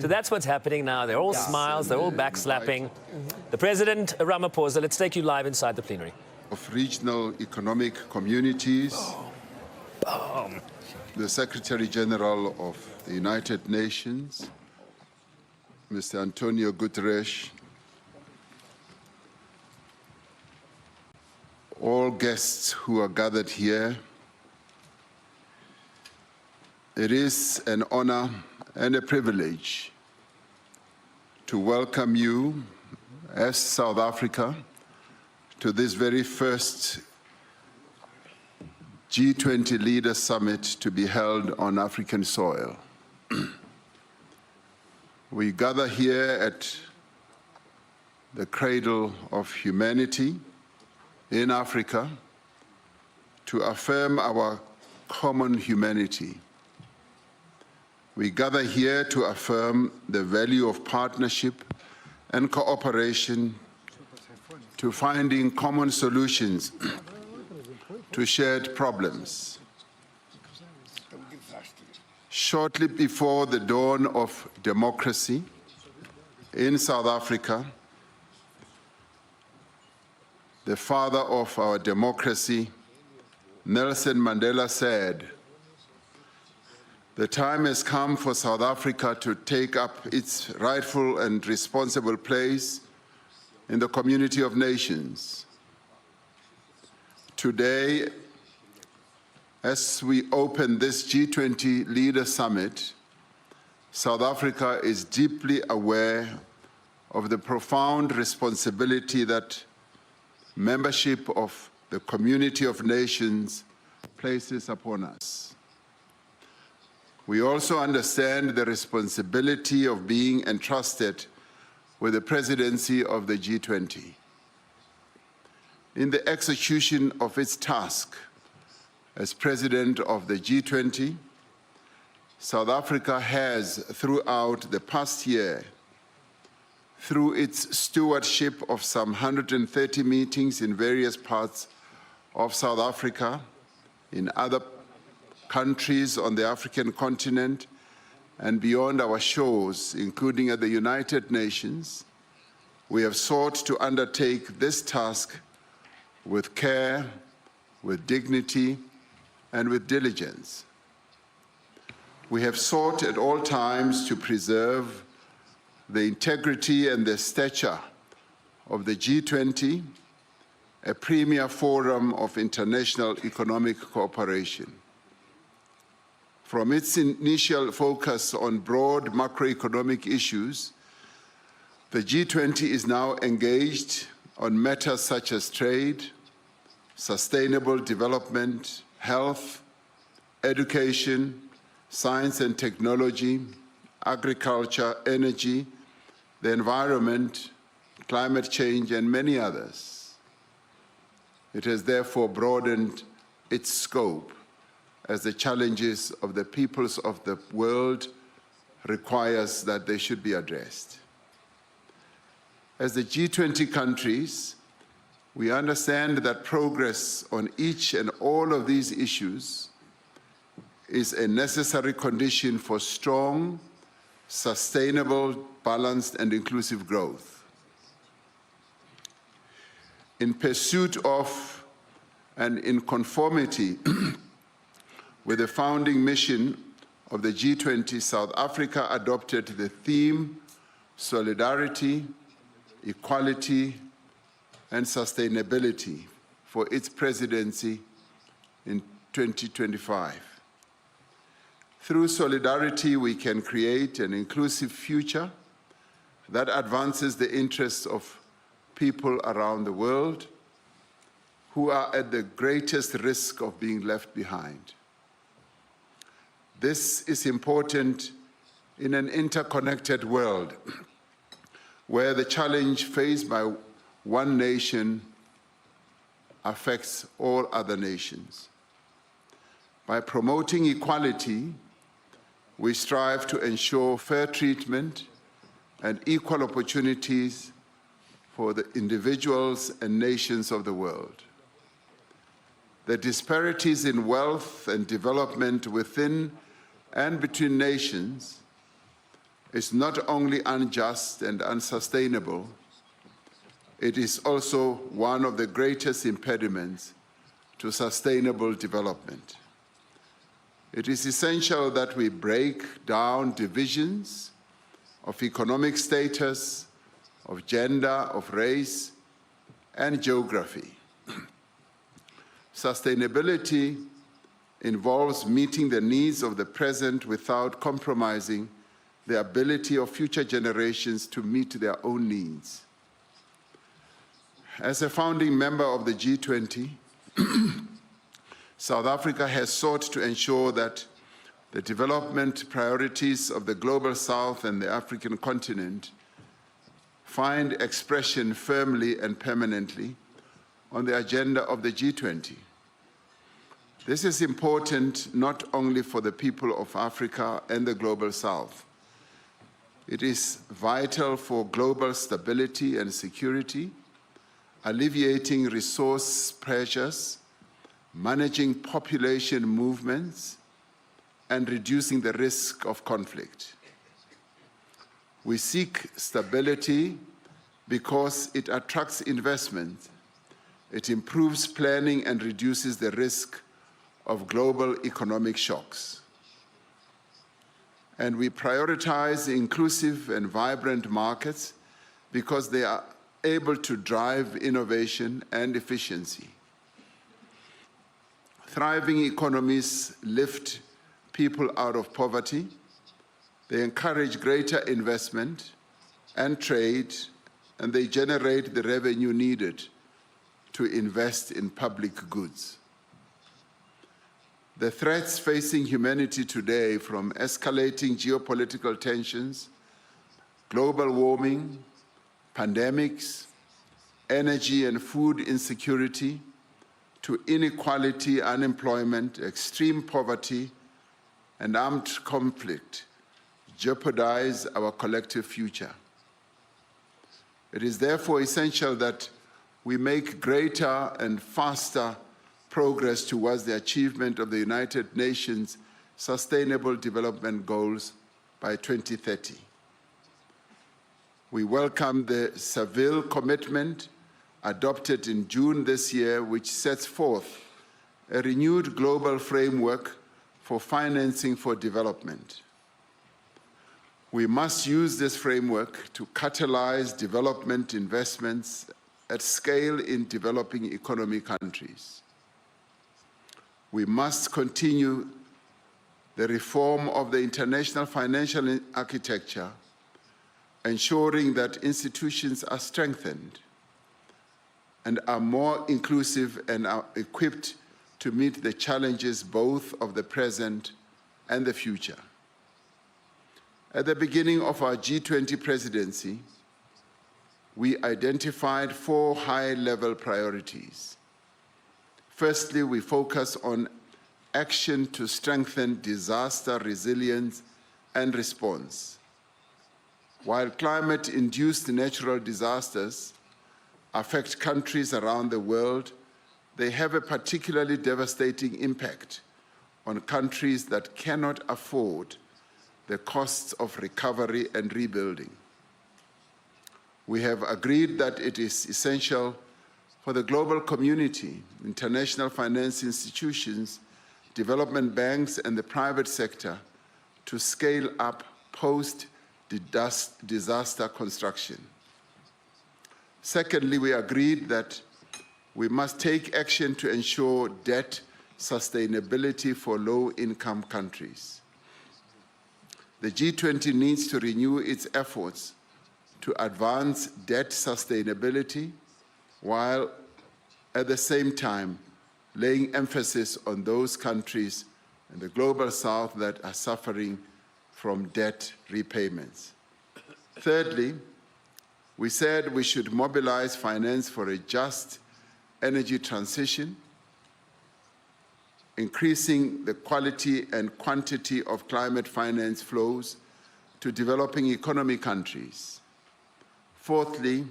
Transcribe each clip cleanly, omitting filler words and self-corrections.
So that's what's happening now. They're all smiles, they're all backslapping. The President, Ramaphosa, let's take you live inside the plenary. Of regional economic communities, the Secretary General of the United Nations, Mr. Antonio Guterres, all guests who are gathered here, it is an honor and a privilege to welcome you as South Africa to this very first G20 Leaders Summit to be held on African soil. We gather here at the cradle of humanity in Africa to affirm our common humanity. We gather here to affirm the value of partnership and cooperation to finding common solutions to shared problems. Shortly before the dawn of democracy in South Africa, the father of our democracy, Nelson Mandela, said, "The time has come for South Africa to take up its rightful and responsible place in the community of nations." Today, as we open this G20 Leader Summit, South Africa is deeply aware of the profound responsibility that membership of the community of nations places upon us. We also understand the responsibility of being entrusted with the presidency of the G20. In the execution of its task as president of the G20, South Africa has, throughout the past year, through its stewardship of some 130 meetings in various parts of South Africa, in other countries on the African continent, and beyond our shores, including at the United Nations, we have sought to undertake this task with care, with dignity, and with diligence. We have sought at all times to preserve the integrity and the stature of the G20, a premier forum of international economic cooperation. From its initial focus on broad macroeconomic issues, the G20 is now engaged on matters such as trade, sustainable development, health, education, science and technology, agriculture, energy, the environment, climate change, and many others. It has therefore broadened its scope as the challenges of the peoples of the world requires that they should be addressed. As the G20 countries, we understand that progress on each and all of these issues is a necessary condition for strong, sustainable, balanced, and inclusive growth. In pursuit of and in conformity with the founding mission of the G20, South Africa adopted the theme Solidarity, Equality, and Sustainability for its presidency in 2025. Through solidarity, we can create an inclusive future that advances the interests of people around the world who are at the greatest risk of being left behind. This is important in an interconnected world where the challenge faced by one nation affects all other nations. By promoting equality, we strive to ensure fair treatment and equal opportunities for the individuals and nations of the world. The disparities in wealth and development within and between nations is not only unjust and unsustainable, it is also one of the greatest impediments to sustainable development. It is essential that we break down divisions of economic status, of gender, of race, and geography. Sustainability involves meeting the needs of the present without compromising the ability of future generations to meet their own needs. As a founding member of the G20, South Africa has sought to ensure that the development priorities of the Global South and the African continent find expression firmly and permanently on the agenda of the G20. This is important not only for the people of Africa and the Global South. It is vital for global stability and security, alleviating resource pressures, managing population movements, and reducing the risk of conflict. We seek stability because it attracts investment, it improves planning and reduces the risk of global economic shocks. And we prioritize inclusive and vibrant markets because they are able to drive innovation and efficiency. Thriving economies lift people out of poverty. They encourage greater investment and trade, and they generate the revenue needed to invest in public goods. The threats facing humanity today, from escalating geopolitical tensions, global warming, pandemics, energy and food insecurity, to inequality, unemployment, extreme poverty, and armed conflict, jeopardize our collective future. It is therefore essential that we make greater and faster progress towards the achievement of the United Nations Sustainable Development Goals by 2030. We welcome the Seville Commitment adopted in June this year, which sets forth a renewed global framework for financing for development. We must use this framework to catalyze development investments at scale in developing economy countries. We must continue the reform of the international financial architecture, ensuring that institutions are strengthened and are more inclusive and are equipped to meet the challenges both of the present and the future. At the beginning of our G20 presidency, we identified 4 high-level priorities. Firstly, we focus on action to strengthen disaster resilience and response. While climate-induced natural disasters affect countries around the world, they have a particularly devastating impact on countries that cannot afford the costs of recovery and rebuilding. We have agreed that it is essential for the global community, international finance institutions, development banks, and the private sector to scale up post-disaster construction. Secondly, we agreed that we must take action to ensure debt sustainability for low-income countries. The G20 needs to renew its efforts to advance debt sustainability while at the same time laying emphasis on those countries in the Global South that are suffering from debt repayments. Thirdly, we said we should mobilize finance for a just energy transition, increasing the quality and quantity of climate finance flows to developing economy countries. Fourthly,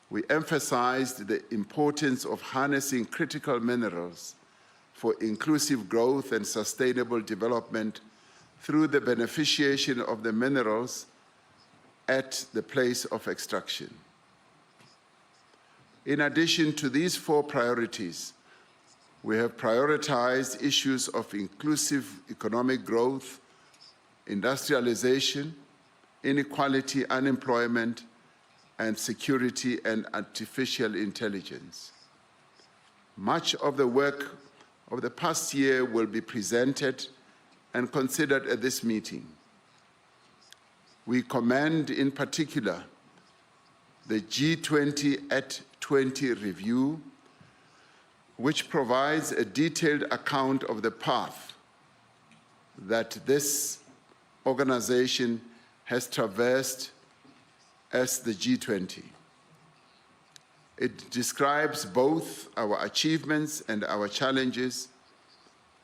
we emphasized the importance of harnessing critical minerals for inclusive growth and sustainable development through the beneficiation of the minerals at the place of extraction. In addition to these 4 priorities, we have prioritized issues of inclusive economic growth, industrialization, inequality, unemployment, and security and artificial intelligence. Much of the work of the past year will be presented and considered at this meeting. We commend in particular the G20 at 20 review, which provides a detailed account of the path that this organization has traversed as the G20. It describes both our achievements and our challenges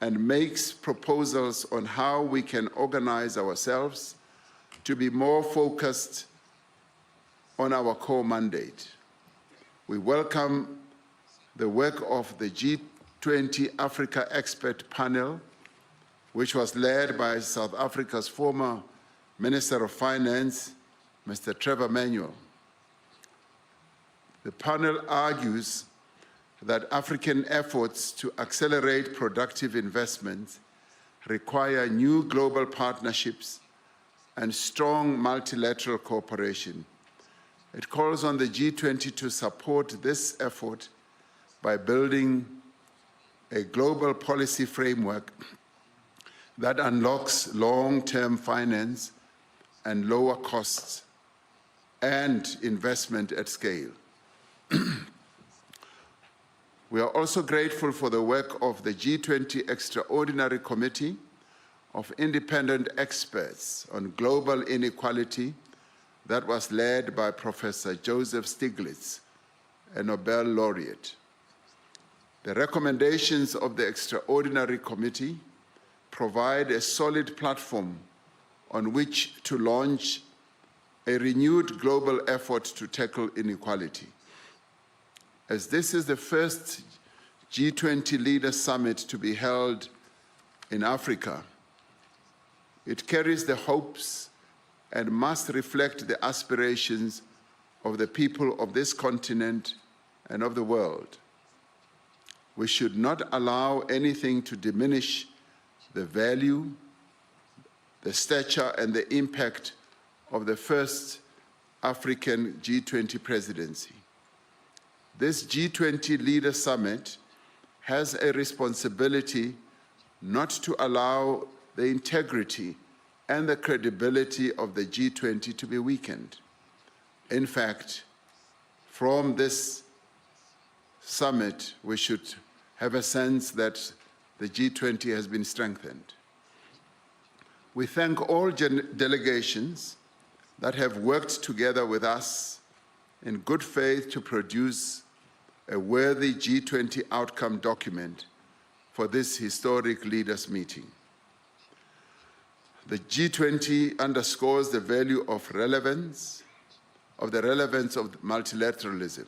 and makes proposals on how we can organize ourselves to be more focused on our core mandate. We welcome the work of the G20 Africa Expert Panel, which was led by South Africa's former Minister of Finance, Mr. Trevor Manuel. The panel argues that African efforts to accelerate productive investments require new global partnerships and strong multilateral cooperation. It calls on the G20 to support this effort by building a global policy framework that unlocks long-term finance and lower costs and investment at scale. We are also grateful for the work of the G20 Extraordinary Committee of Independent Experts on Global Inequality that was led by Professor Joseph Stiglitz, a Nobel laureate. The recommendations of the Extraordinary Committee provide a solid platform on which to launch a renewed global effort to tackle inequality. As this is the first G20 Leaders Summit to be held in Africa, it carries the hopes and must reflect the aspirations of the people of this continent and of the world. We should not allow anything to diminish the value, the stature, and the impact of the first African G20 presidency. This G20 Leaders Summit has a responsibility not to allow the integrity and the credibility of the G20 to be weakened. In fact, from this summit, we should have a sense that the G20 has been strengthened. We thank all delegations that have worked together with us in good faith to produce a worthy G20 outcome document for this historic leaders' meeting. The G20 underscores the value of the relevance of multilateralism.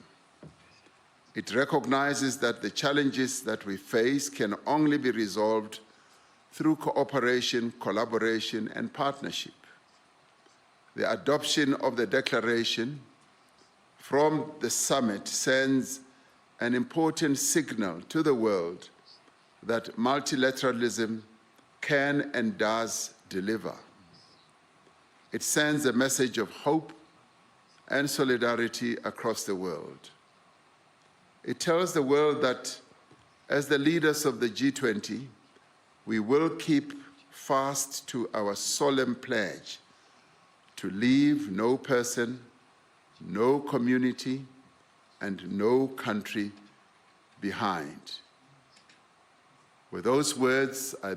It recognizes that the challenges that we face can only be resolved through cooperation, collaboration, and partnership. The adoption of the declaration from the summit sends an important signal to the world that multilateralism can and does deliver. It sends a message of hope and solidarity across the world. It tells the world that as the leaders of the G20, we will keep fast to our solemn pledge to leave no person, no community, and no country behind. With those words, I